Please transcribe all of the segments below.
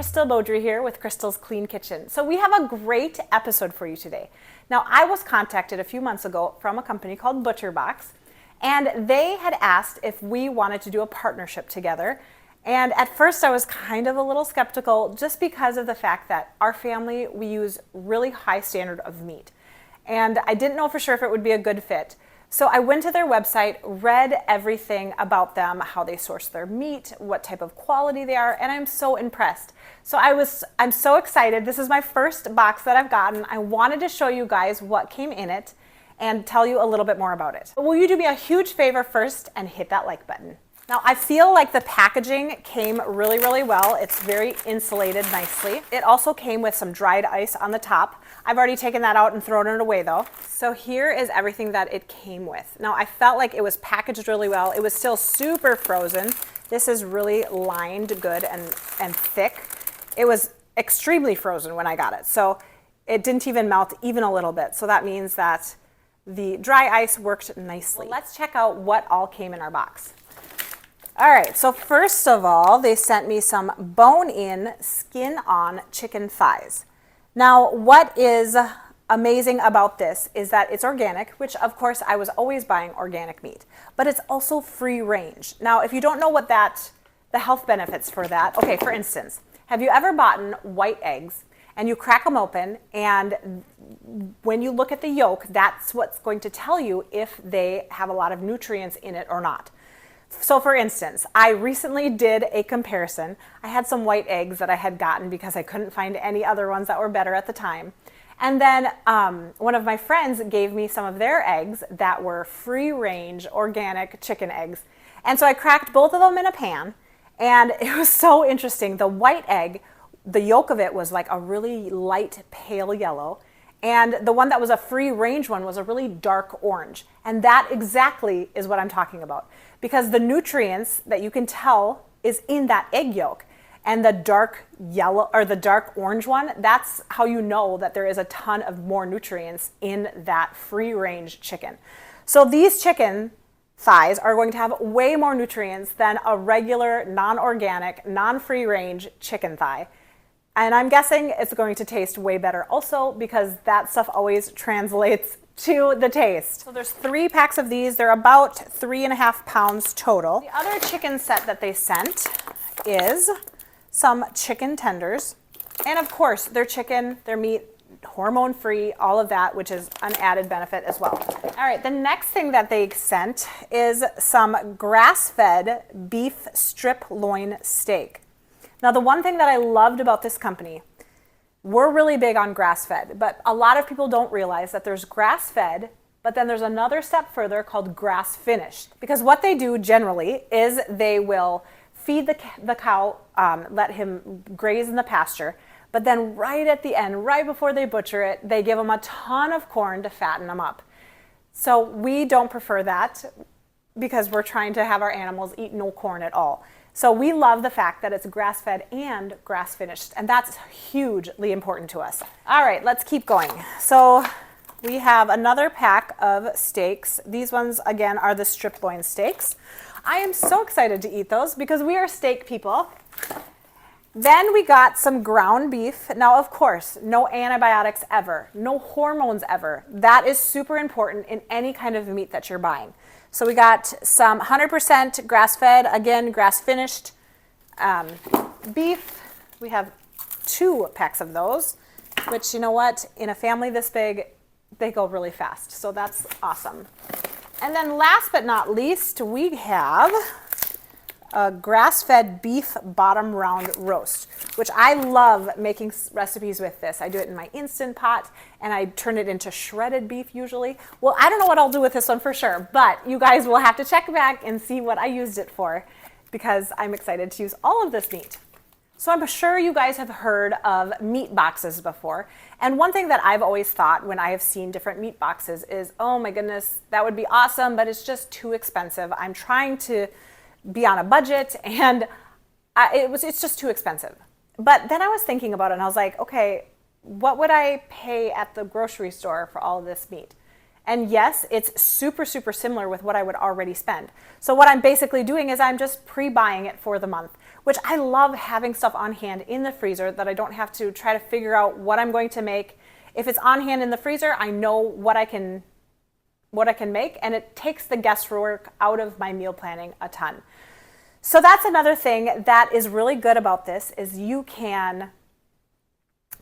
Crystal Beaudry here with Crystal's Clean Kitchen. So we have a great episode for you today. Now, I was contacted a few months ago from a company called ButcherBox, and they had asked if we wanted to do a partnership together. And at first I was kind of a little skeptical just because of the fact that our family, we use really high standard of meat. And I didn't know for sure if it would be a good fit. So I went to their website, read everything about them, how they source their meat, what type of quality they are, and I'm so impressed. So I'm so excited. This is my first box that I've gotten. I wanted to show you guys what came in it and tell you a little bit more about it. Will you do me a huge favor first and hit that like button? Now, I feel like the packaging came really, really well. It's very insulated nicely. It also came with some dried ice on the top. I've already taken that out and thrown it away though. So here is everything that it came with. Now, I felt like it was packaged really well. It was still super frozen. This is really lined good and thick. It was extremely frozen when I got it. So it didn't even melt even a little bit. So that means that the dry ice worked nicely. Well, let's check out what all came in our box. All right, so first of all, they sent me some bone-in, skin-on chicken thighs. Now, what is amazing about this is that it's organic, which of course I was always buying organic meat, but it's also free range. Now, if you don't know what the health benefits for that, okay, for instance, have you ever bought white eggs and you crack them open, and when you look at the yolk, that's what's going to tell you if they have a lot of nutrients in it or not. So for instance, I recently did a comparison. I had some white eggs that I had gotten because I couldn't find any other ones that were better at the time. And then one of my friends gave me some of their eggs that were free-range organic chicken eggs. And so I cracked both of them in a pan, and it was so interesting. The white egg, the yolk of it was like a really light pale yellow, and the one that was a free-range one was a really dark orange. And that exactly is what I'm talking about, because the nutrients that you can tell is in that egg yolk. And the dark yellow or the dark orange one, that's how you know that there is a ton of more nutrients in that free-range chicken. So these chicken thighs are going to have way more nutrients than a regular, non-organic, non-free-range chicken thigh. And I'm guessing it's going to taste way better also, because that stuff always translates to the taste. So there's 3 packs of these. They're about 3.5 pounds total. The other chicken set that they sent is some chicken tenders. And of course, their chicken, their meat, hormone-free, all of that, which is an added benefit as well. All right, the next thing that they sent is some grass-fed beef strip loin steak. Now, the one thing that I loved about this company, we're really big on grass-fed, but a lot of people don't realize that there's grass-fed, but then there's another step further called grass-finished. Because what they do generally is they will feed the cow, let him graze in the pasture, but then right at the end, right before they butcher it, they give him a ton of corn to fatten them up. So we don't prefer that because we're trying to have our animals eat no corn at all. So we love the fact that it's grass-fed and grass-finished, and that's hugely important to us. All right, let's keep going. So we have another pack of steaks. These ones, again, are the strip loin steaks. I am so excited to eat those because we are steak people. Then we got some ground beef. Now, of course, no antibiotics ever, no hormones ever. That is super important in any kind of meat that you're buying. So we got some 100% grass-fed, again, grass-finished beef. We have 2 packs of those, which, you know what, in a family this big, they go really fast. So that's awesome. And then last but not least, we have a grass-fed beef bottom round roast, which I love making recipes with this. I do it in my Instant Pot, and I turn it into shredded beef usually. Well, I don't know what I'll do with this one for sure, but you guys will have to check back and see what I used it for, because I'm excited to use all of this meat. So I'm sure you guys have heard of meat boxes before. And one thing that I've always thought when I have seen different meat boxes is, oh my goodness, that would be awesome, but it's just too expensive. I'm trying to be on a budget, and it's just too expensive. But then I was thinking about it, and I was like, okay, what would I pay at the grocery store for all of this meat? And yes, it's super, super similar with what I would already spend. So what I'm basically doing is I'm just pre-buying it for the month, which I love having stuff on hand in the freezer that I don't have to try to figure out what I'm going to make. If it's on hand in the freezer, I know what I can make, and it takes the guesswork out of my meal planning a ton. So that's another thing that is really good about this, is you can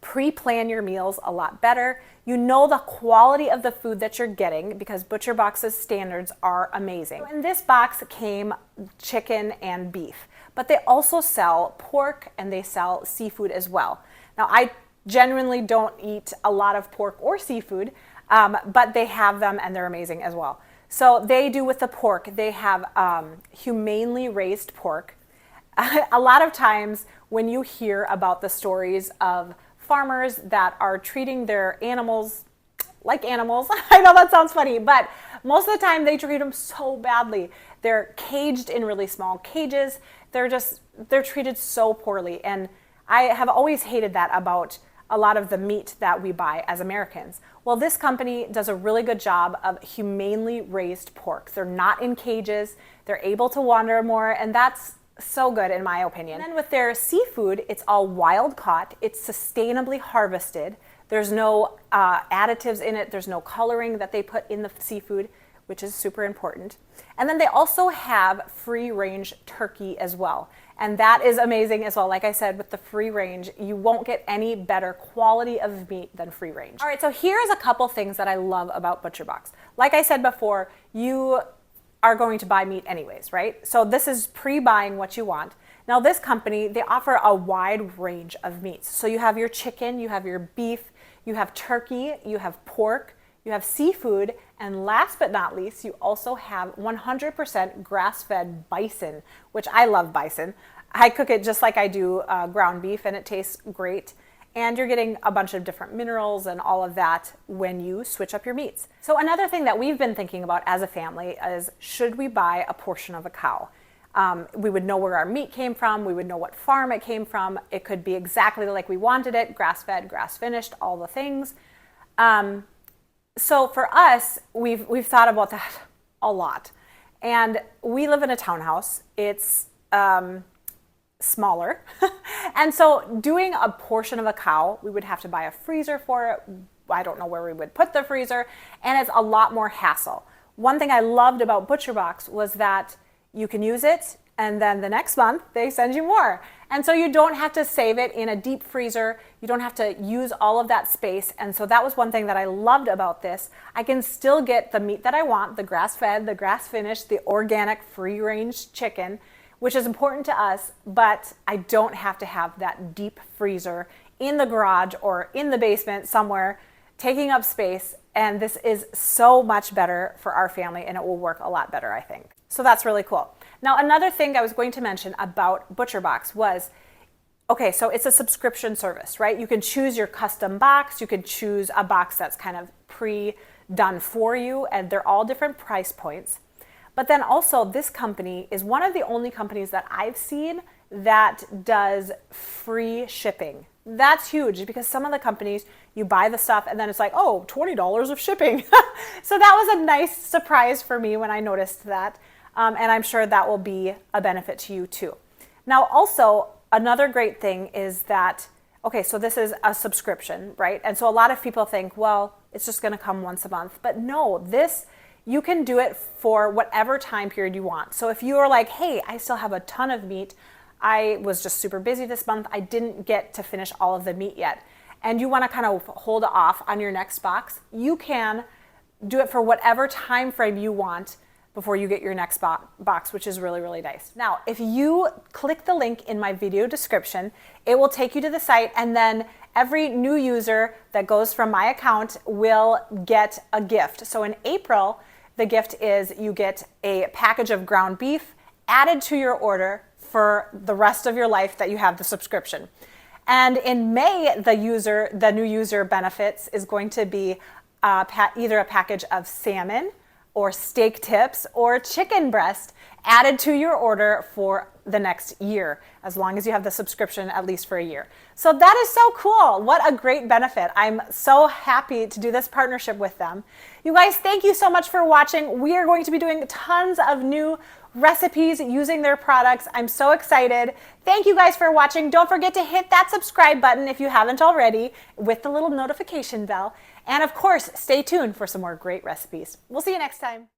pre-plan your meals a lot better. You know the quality of the food that you're getting because ButcherBox's standards are amazing. So in this box came chicken and beef, but they also sell pork and they sell seafood as well. Now, I genuinely don't eat a lot of pork or seafood, but they have them and they're amazing as well. So they do with the pork, they have humanely raised pork. A lot of times when you hear about the stories of farmers that are treating their animals like animals, I know that sounds funny, but most of the time they treat them so badly. They're caged in really small cages. They're treated so poorly. And I have always hated that about a lot of the meat that we buy as Americans. Well, this company does a really good job of humanely raised pork. They're not in cages. They're able to wander more, and that's so good in my opinion. And then with their seafood, it's all wild caught. It's sustainably harvested. There's no additives in it. There's no coloring that they put in the seafood, which is super important. And then they also have free range turkey as well. And that is amazing as well. Like I said, with the free range, you won't get any better quality of meat than free range. All right, so here's a couple things that I love about ButcherBox. Like I said before, you are going to buy meat anyways, right? So this is pre-buying what you want. Now this company, they offer a wide range of meats. So you have your chicken, you have your beef, you have turkey, you have pork, you have seafood, and last but not least, you also have 100% grass-fed bison, which I love bison. I cook it just like I do ground beef, and it tastes great. And you're getting a bunch of different minerals and all of that when you switch up your meats. So another thing that we've been thinking about as a family is, should we buy a portion of a cow? We would know where our meat came from. We would know what farm it came from. It could be exactly like we wanted it, grass-fed, grass-finished, all the things. So for us, we've thought about that a lot. And we live in a townhouse. It's smaller. And so doing a portion of a cow, we would have to buy a freezer for it. I don't know where we would put the freezer, and it's a lot more hassle. One thing I loved about ButcherBox was that you can use it, and then the next month they send you more. And so you don't have to save it in a deep freezer. You don't have to use all of that space. And so that was one thing that I loved about this. I can still get the meat that I want, the grass-fed, the grass-finished, the organic free-range chicken, which is important to us, but I don't have to have that deep freezer in the garage or in the basement somewhere taking up space. And this is so much better for our family, and it will work a lot better, I think. So that's really cool. Now, another thing I was going to mention about ButcherBox was, okay, so it's a subscription service, right? You can choose your custom box. You can choose a box that's kind of pre-done for you, and they're all different price points. But then also, this company is one of the only companies that I've seen that does free shipping. That's huge, because some of the companies, you buy the stuff and then it's like, oh, $20 of shipping. So that was a nice surprise for me when I noticed that. And I'm sure that will be a benefit to you too. Now, also, another great thing is that, okay, so this is a subscription, right? And so a lot of people think, well, it's just gonna come once a month. But no, you can do it for whatever time period you want. So if you are like, hey, I still have a ton of meat, I was just super busy this month, I didn't get to finish all of the meat yet, and you wanna kind of hold off on your next box, you can do it for whatever time frame you want before you get your next box, which is really, really nice. Now, if you click the link in my video description, it will take you to the site, and then every new user that goes from my account will get a gift. So in April, the gift is you get a package of ground beef added to your order for the rest of your life that you have the subscription. And in May, the new user benefits is going to be either a package of salmon, or steak tips or chicken breast added to your order for the next year, as long as you have the subscription at least for a year. So that is so cool. What a great benefit. I'm so happy to do this partnership with them. You guys, thank you so much for watching. We are going to be doing tons of new recipes using their products. I'm so excited. Thank you guys for watching. Don't forget to hit that subscribe button if you haven't already, with the little notification bell. And of course, stay tuned for some more great recipes. We'll see you next time.